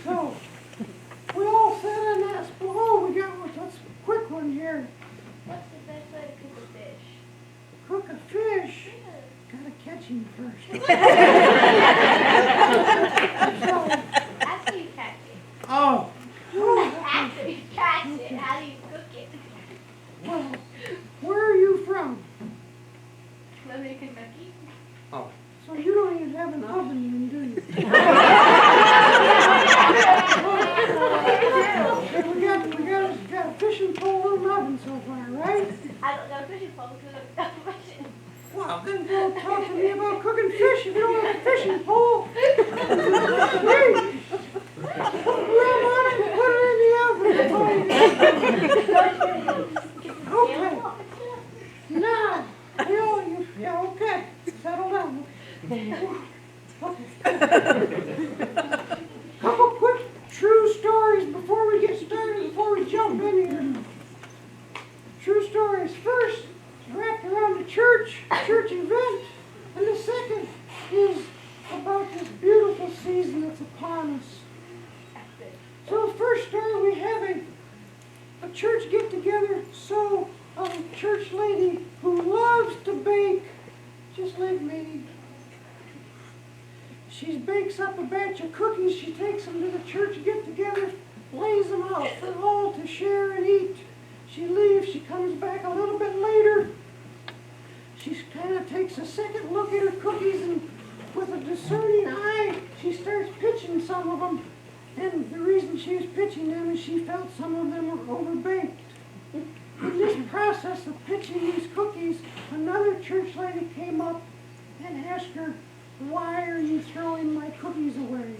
So, we all set on that. Oh, we got one. That's a quick one here. What's the best way to cook a fish? Cook a fish. Gotta catch him first. So, After you catch it. oh. After you catch it, how do you cook it? Well, where are you from? Live in Kentucky. Oh, So you don't even have an oven, do you? we got a fishing pole and an oven so far, right? I don't know fishing pole because I'm not fishing. Well, then don't talk to me about cooking fish if you don't have a fishing pole. Hey, put rum on it and put it in the oven. Okay. Now, yeah, okay. Settle down. Okay. Couple quick true stories before we get started, before we jump in here. True stories. First, wrapped around the church event. And the second is church get-together, so a church lady who loves to bake, just like me, she bakes up a batch of cookies, she takes them to the church get-together, lays them out for all to share and eat. She leaves, she comes back a little bit later, she kind of takes a second look at her cookies and with a discerning eye, she starts pitching some of them. And the reason she was pitching them is she felt some of them were overbaked. In this process of pitching these cookies, another church lady came up and asked her, "Why are you throwing my cookies away?"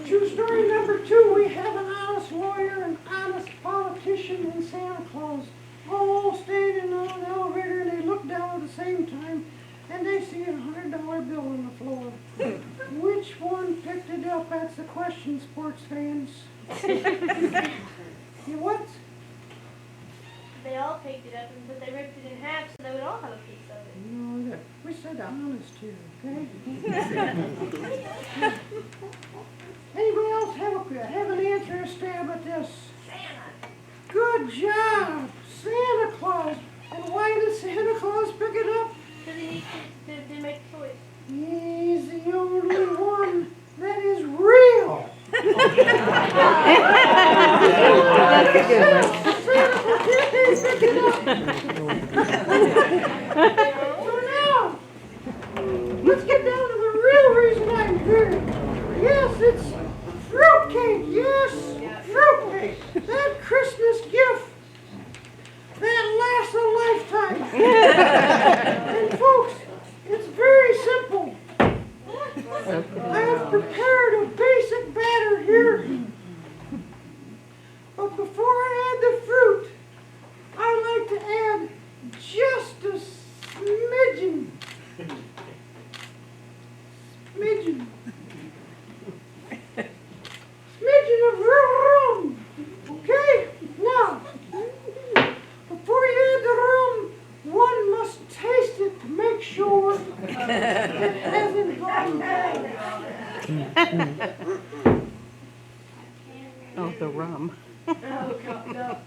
True story number 2, we have an honest lawyer, an honest politician, and Santa Claus all standing on an elevator, and they look down at the same time, and they see a $100 bill on the floor. Which one picked it up? That's the question, sports fans. You what? They all picked it up, but they ripped it in half so they would all have a piece of it. No, we said honest here, okay? Anybody else have an answer or stab at this? Santa. Good job! Santa Claus! And why did Santa Claus pick it up? Because he needs to make a choice. He's the only one that is real! That's a good one. So now, let's get down to the real reason I'm here. Yes, it's fruitcake. Yes, fruitcake. That Christmas gift that lasts a lifetime. And folks, it's very simple. I have prepared a basic batter here. But before I add the fruit, I like to add just a smidgen. Smidgen of rum. Okay? Now, before you add the rum, one must taste it to make sure it hasn't gone bad. Oh, the rum. Oh, God, no.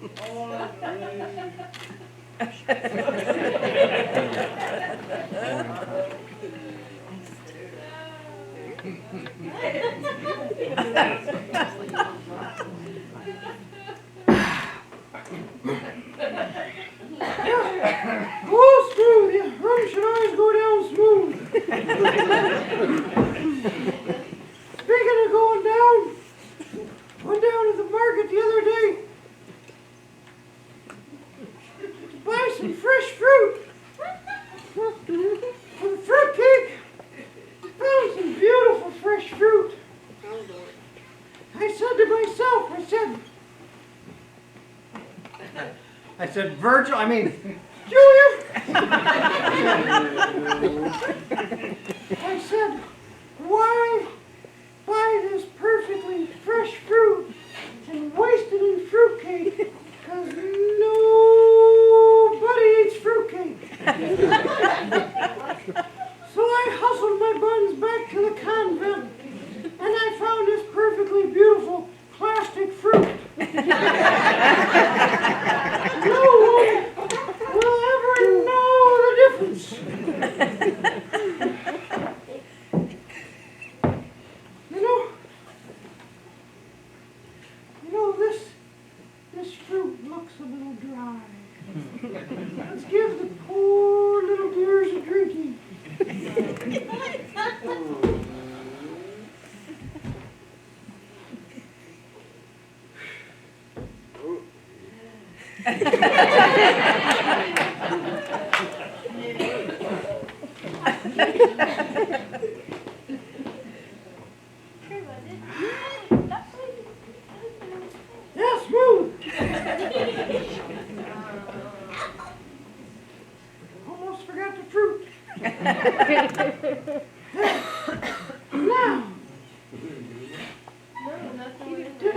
Go smooth. The rum should always go down smooth. Speaking of going down, went down to the market the other day to buy some fresh fruit for the fruit cake. Found some beautiful fresh fruit. I said to myself, Virgil, Julia, I said, why buy this perfectly fresh fruit and waste it in fruitcake? Because nobody eats fruitcake. So I hustled my buns back to the convent, and I found this perfectly beautiful plastic fruit. No one will ever know the difference. You know, this fruit looks a little dry. Let's give the poor little dears a drinking. Yeah, smooth. Almost forgot the fruit. Now, did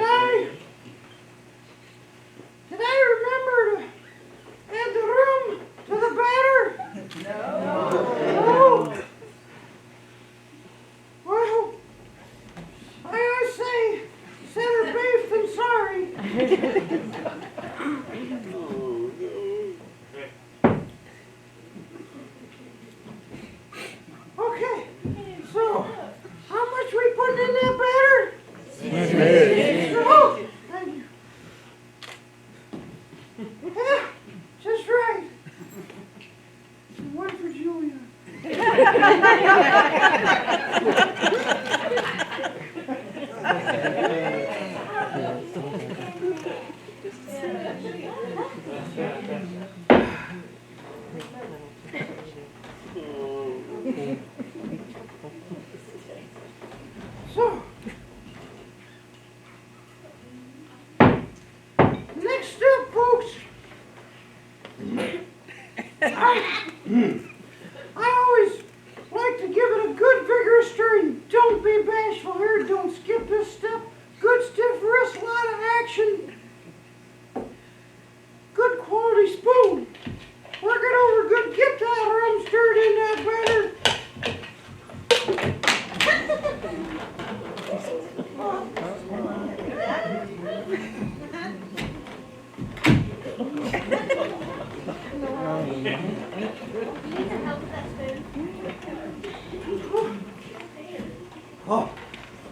I remember to add the rum to the batter? No. Well, I always say, better beef than Okay, so how much we putting in that batter? Oh, thank you. Yeah, just right. One for Julia. So, next up, folks, I always like to give it a good vigorous stirring. Don't be bashful here, don't skip this step. Good stiff wrist, a lot of action. Good quality spoon. Work it over good, get that rum stirred in that batter.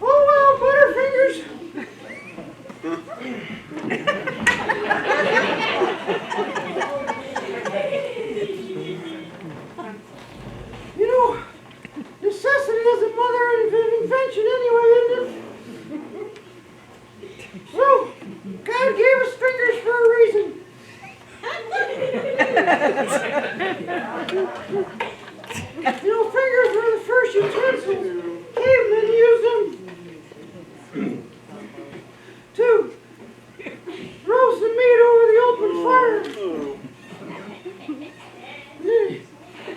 Oh well, Butterfingers. You know, necessity is the mother of invention anyway, isn't it? So, God gave us fingers for a reason. You know, fingers were the first utensils. Cavemen used them to roast the meat over the open fire.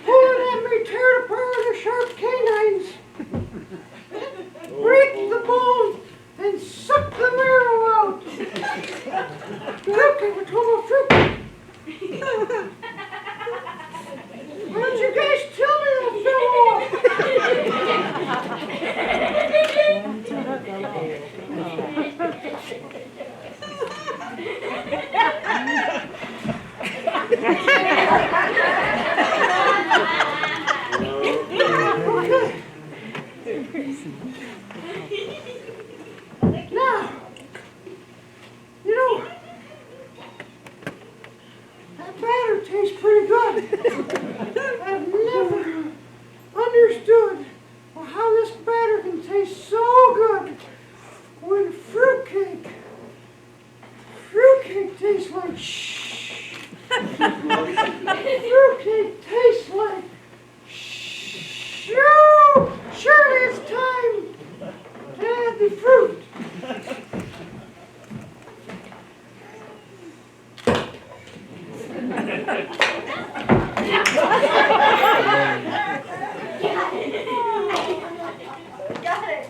Pulling that meat, tear it apart with their sharp canines. Break the bone and suck the marrow out. Fruitcake, we're talking about fruitcake. Why don't you guys tell me that fell Now, you know, that batter tastes pretty good. I've never understood how this batter can taste so good when fruitcake tastes like shh. Fruitcake tastes like shh. Surely it's time to add the fruit. Got it.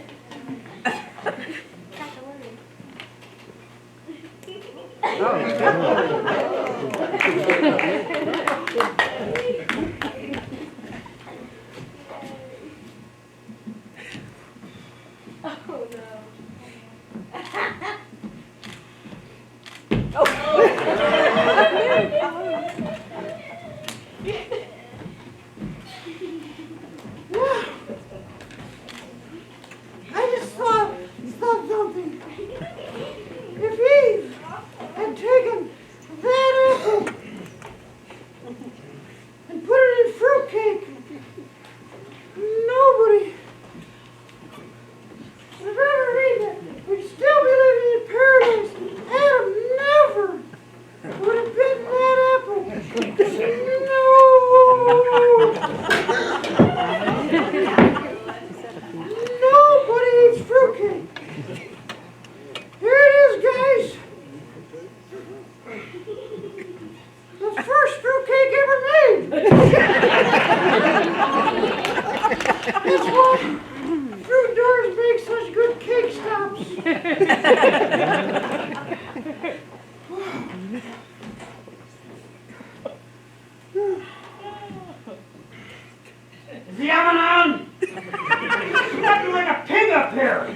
I just thought something. If Eve had taken that apple and put it in fruitcake, nobody would have ever eaten it. We'd still be living in paradise. Adam never would have bitten that apple. Nobody eats fruitcake. Here it is, guys. The first fruitcake ever made. That's why fruit doors make such good cake stops. Is the oven on? You're acting like a pig up here.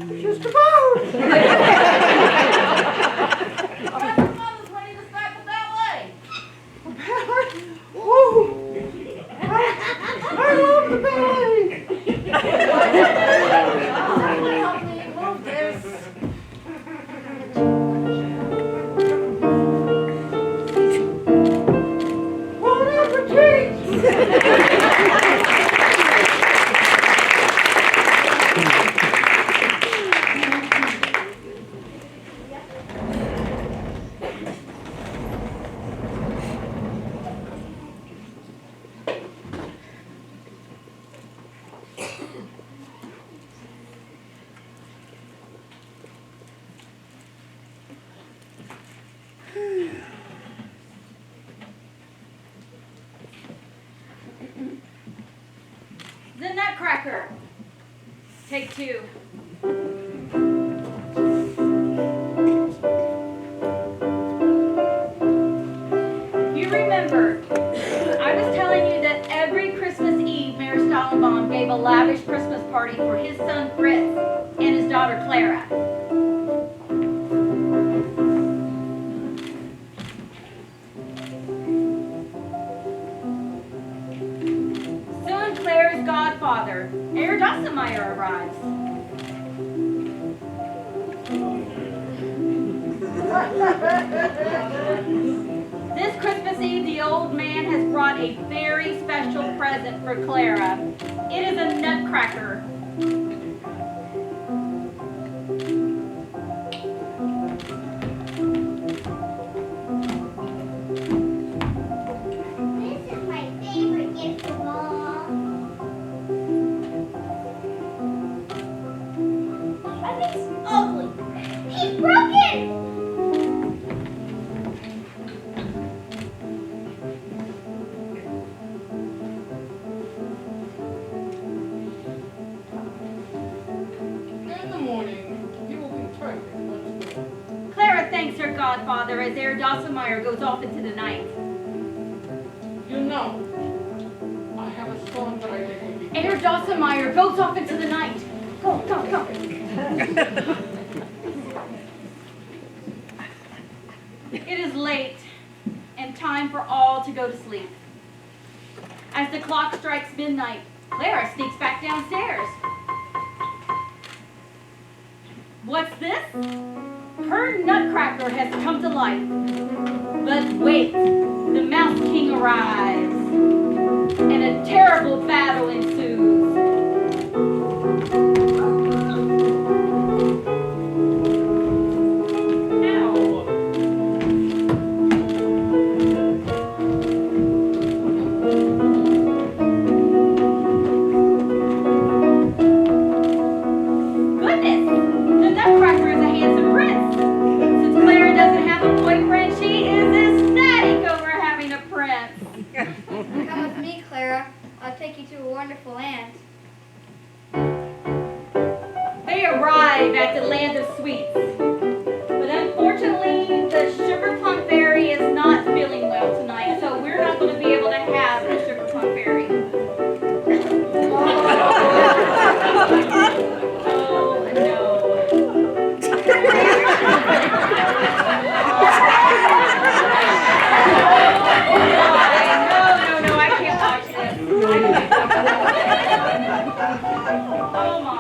Just about. Reverend Mother's ready to start the ballet. Oh, I love the ballet. Help me move this. Bon appetit. The Nutcracker. Take 2. You remember, I was telling you that every Christmas Eve, Mayor Stalenbaum gave a lavish Christmas party for his son Fritz and his daughter Clara. Soon Clara's godfather, Herr Dossemeyer, arrives. This Christmas Eve, the old man has brought a very special present for Clara. It is a nutcracker. This is my favorite gift of all. I think it's ugly. He's broken! In the morning, he will be perfect once more. Clara thanks her godfather as Herr Dossemeyer goes off into the night. You know, I have a song that I think would be. Herr Dossemeyer goes off into the night. Go, go, go. It is late and time for all to go to sleep. As the clock strikes midnight, Clara sneaks back downstairs. What's this? Her nutcracker has come to life. But wait, the Mouse King arrives, and a terrible battle ensues. Goodness, the Nutcracker is a handsome prince. Since Clara doesn't have a boyfriend, she is ecstatic over having a prince. Come with me, Clara. I'll take you to a wonderful land. They arrive at the land of sweets. But unfortunately, the sugar plum fairy is not feeling well tonight, so we're not going to be able to have the sugar plum fairy. Oh, no. No, I can't watch this. Oh, my.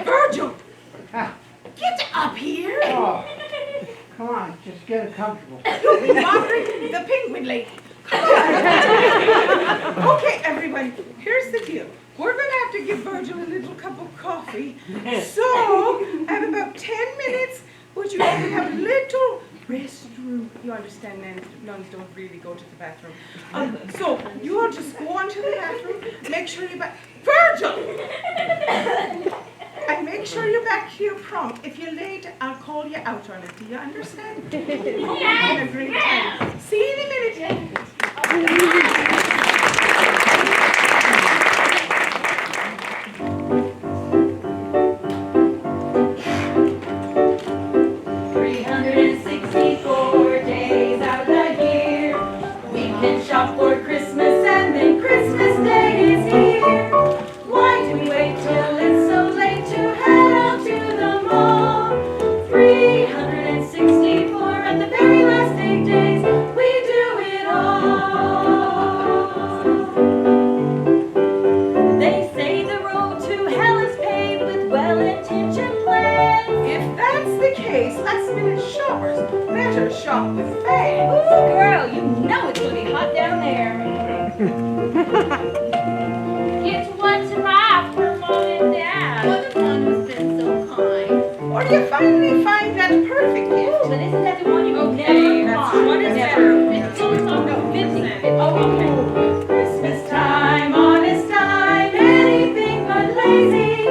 Virgil! Get up here! Oh, come on, just get it comfortable. You'll be bothering the penguin lady. Come on. Okay, everyone, here's the deal. We're going to have to give Virgil a little cup of coffee. So, I have about 10 minutes, but you can have a little restroom. You understand, nuns don't really go to the bathroom. So, you all just go on to the bathroom, make sure you're back. Virgil! And make sure you're back here prompt. If you're late, I'll call you out on it. Do you understand? Have a great time. See you in a minute. 364 days out of the year, we can shop for Christmas and then Christmas Day is here. Why do we wait till it's so late to head out to the mall? 364 and the very last 8 days, we do it all. They say the road to hell is paved with well-intentioned plans. If that's the case, last-minute shoppers better shop with faith. Ooh, girl, you know it's gonna be hot down there. It's one to laugh for Mom and Dad. What a one who's been so kind. Or you finally find that perfect gift. But isn't that the one you Okay, never that's find? what is Never. that? It's always on No, 50. 50. Oh, okay. Christmas time, honest time, anything but lazy.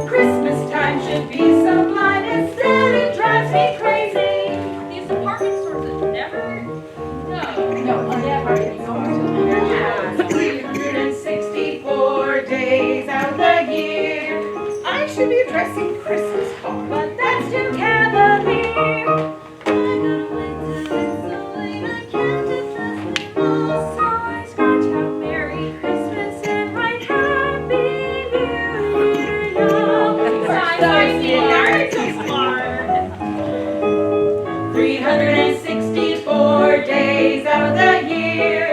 Christmas time should be sublime, instead it drives me crazy. These apartment stores that never. No. No, never. Yeah. 364 days out of the year. I should be addressing Christmas cards. But that's too cavalier. I gotta wait till it's so late, I can't address them all. So I scratch out Merry Christmas and write Happy New Year, y'all. Sign, so smart. 364 days out of the year,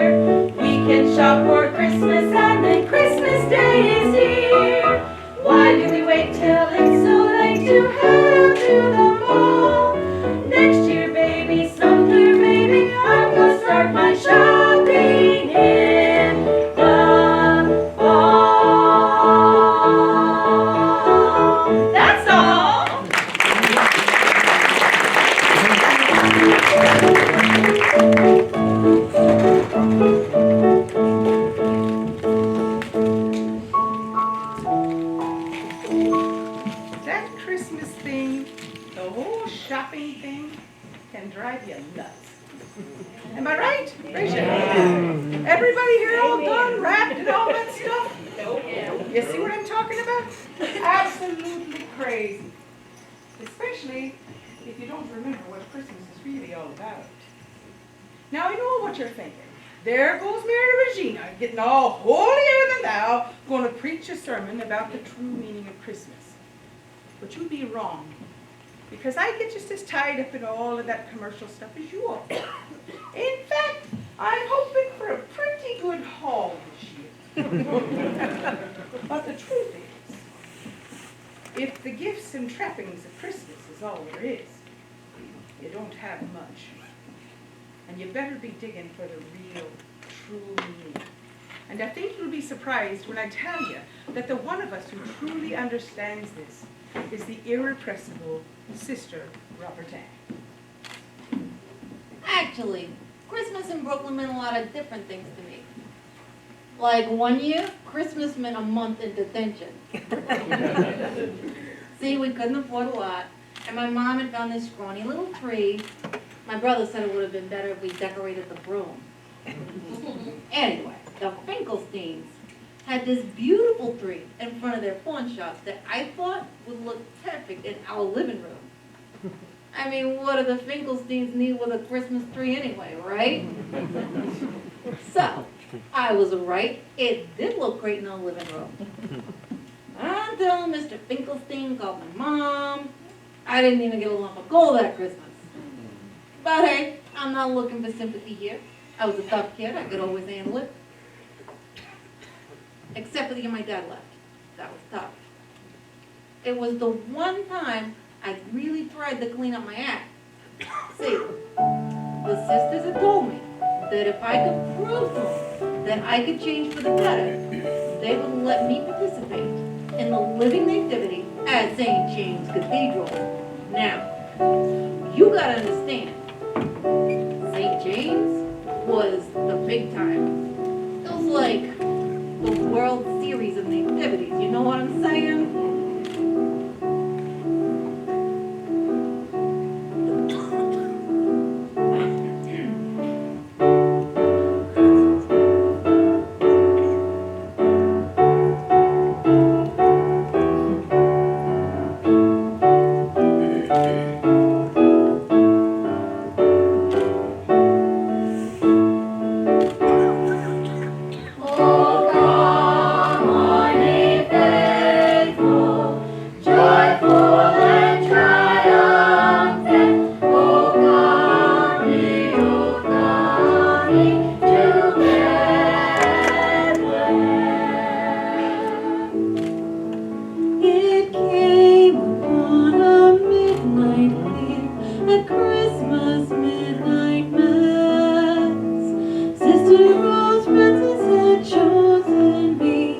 we can shop for Christmas and then Christmas Day is here. Why do we wait till it's so late to head out to the mall? Next year, baby, someday, maybe, I'm gonna start my shopping in the fall. That's all. That Christmas thing, the whole shopping thing, can drive you nuts. Am I right? Raise your hand. Everybody here all done, wrapped and all that stuff? You see what I'm talking about? Absolutely crazy. Especially if you don't remember what Christmas is really all about. Now I know what you're thinking. There goes Mary Regina, getting all holier than thou, going to preach a sermon about the true meaning of Christmas. But you'd be wrong, because I get just as tied up in all of that commercial stuff as you are. In fact, I'm hoping for a pretty good haul this year. But the truth is, if the gifts and trappings of Christmas is all there is, you don't have much. And you better be digging for the real, true meaning. And I think you'll be surprised when I tell you that the one of us who truly understands this is the irrepressible Sister Robert Ann. Actually, Christmas in Brooklyn meant a lot of different things to me. Like one year, Christmas meant a month in detention. See, we couldn't afford a lot, and my mom had found this scrawny little tree. My brother said it would have been better if we decorated the broom. Anyway, the Finkelsteins had this beautiful tree in front of their pawn shops that I thought would look perfect in our living room. I mean, what do the Finkelsteins need with a Christmas tree anyway, right? So, I was right. It did look great in our living room. Until Mr. Finkelstein called my mom. I didn't even get a lump of gold that Christmas. But hey, I'm not looking for sympathy here. I was a tough kid. I could always handle it. Except for the year my dad left. That was tough. It was the one time I really tried to clean up my act. See, the sisters had told me that if I could prove to them that I could change for the better, they would let me participate in the living nativity at St. James Cathedral. Now, you gotta understand, St. James was the big time. It was like the World Series of nativities, you know what I'm saying?